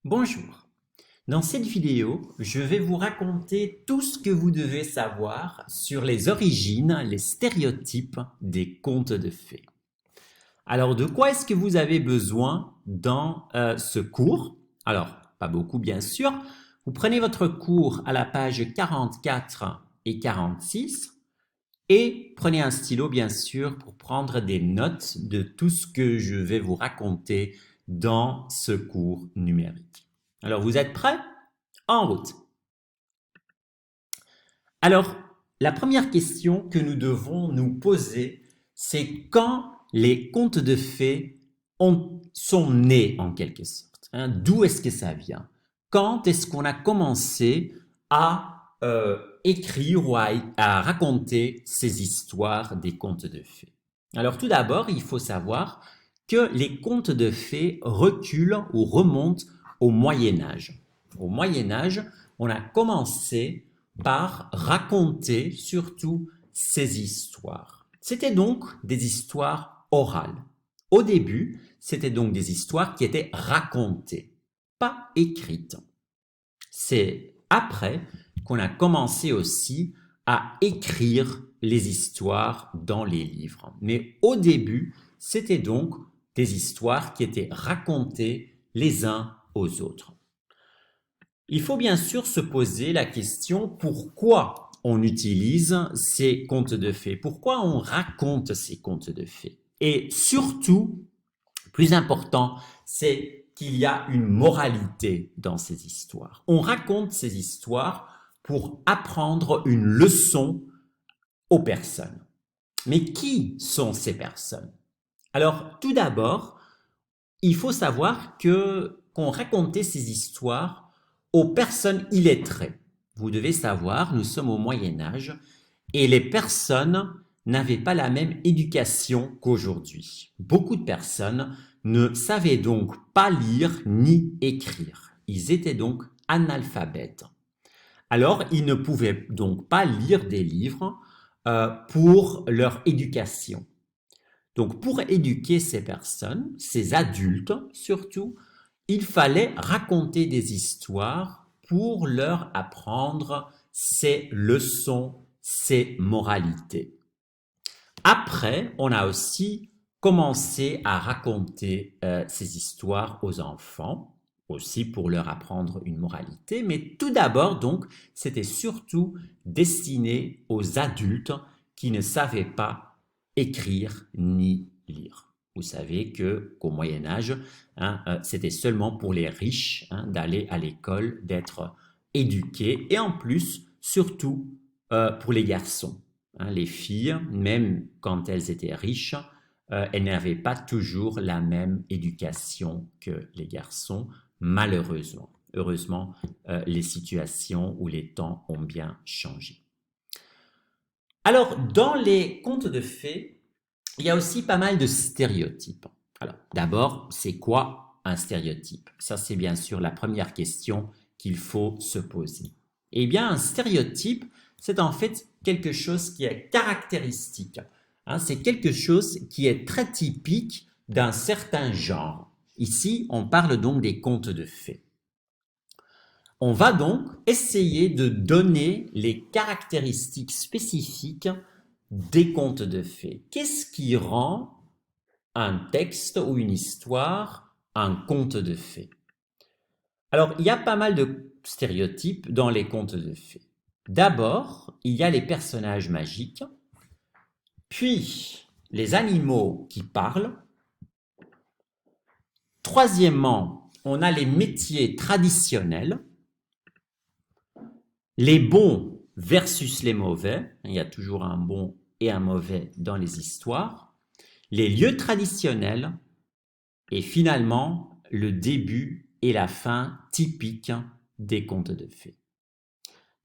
Bonjour. Dans cette vidéo, je vais vous raconter tout ce que vous devez savoir sur les origines, les stéréotypes des contes de fées. Alors, de quoi est-ce que vous avez besoin dans ce cours? Alors, pas beaucoup bien sûr. Vous prenez votre cours à la page 44 et 46 et prenez un stylo bien sûr pour prendre des notes de tout ce que je vais vous raconter dans ce cours numérique. Alors, vous êtes prêts? En route. Alors, la première question que nous devons nous poser, c'est quand les contes de fées sont nés en quelque sorte. D'où est-ce que ça vient? Quand est-ce qu'on a commencé à écrire ou à raconter ces histoires des contes de fées? Alors tout d'abord, il faut savoir que les contes de fées reculent ou remontent au Moyen Âge. Au Moyen Âge, on a commencé par raconter surtout ces histoires. C'était donc des histoires orales. Au début, c'était donc des histoires qui étaient racontées, pas écrites. C'est après qu'on a commencé aussi à écrire les histoires dans les livres. Mais au début, c'était donc des histoires qui étaient racontées les uns aux autres. Il faut bien sûr se poser la question pourquoi on utilise ces contes de fées, pourquoi on raconte ces contes de fées. Et surtout, plus important, c'est qu'il y a une moralité dans ces histoires. On raconte ces histoires pour apprendre une leçon aux personnes. Mais qui sont ces personnes? Alors, tout d'abord, il faut savoir qu'on racontait ces histoires aux personnes illettrées. Vous devez savoir, nous sommes au Moyen Âge et les personnes n'avaient pas la même éducation qu'aujourd'hui. Beaucoup de personnes ne savaient donc pas lire ni écrire. Ils étaient donc analphabètes. Alors, ils ne pouvaient donc pas lire des livres pour leur éducation. Donc, pour éduquer ces personnes, ces adultes surtout, il fallait raconter des histoires pour leur apprendre ces leçons, ces moralités. Après, on a aussi commencé à raconter ces histoires aux enfants, aussi pour leur apprendre une moralité, mais tout d'abord, donc, c'était surtout destiné aux adultes qui ne savaient pas écrire ni lire. Vous savez qu'au Moyen Âge, c'était seulement pour les riches d'aller à l'école, d'être éduqués, et en plus, surtout pour les garçons. Les filles, même quand elles étaient riches, elles n'avaient pas toujours la même éducation que les garçons, malheureusement. Heureusement, les situations ou les temps ont bien changé. Alors, dans les contes de fées, il y a aussi pas mal de stéréotypes. Alors, d'abord, c'est quoi un stéréotype? Ça, c'est bien sûr la première question qu'il faut se poser. Eh bien, un stéréotype, c'est en fait quelque chose qui est caractéristique. C'est quelque chose qui est très typique d'un certain genre. Ici, on parle donc des contes de fées. On va donc essayer de donner les caractéristiques spécifiques des contes de fées. Qu'est-ce qui rend un texte ou une histoire un conte de fées? Alors, il y a pas mal de stéréotypes dans les contes de fées. D'abord, il y a les personnages magiques, puis les animaux qui parlent. Troisièmement, on a les métiers traditionnels, les bons versus les mauvais. Il y a toujours un bon et un mauvais dans les histoires. Les lieux traditionnels et finalement le début et la fin typiques des contes de fées.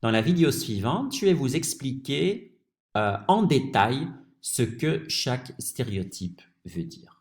Dans la vidéo suivante, je vais vous expliquer en détail ce que chaque stéréotype veut dire.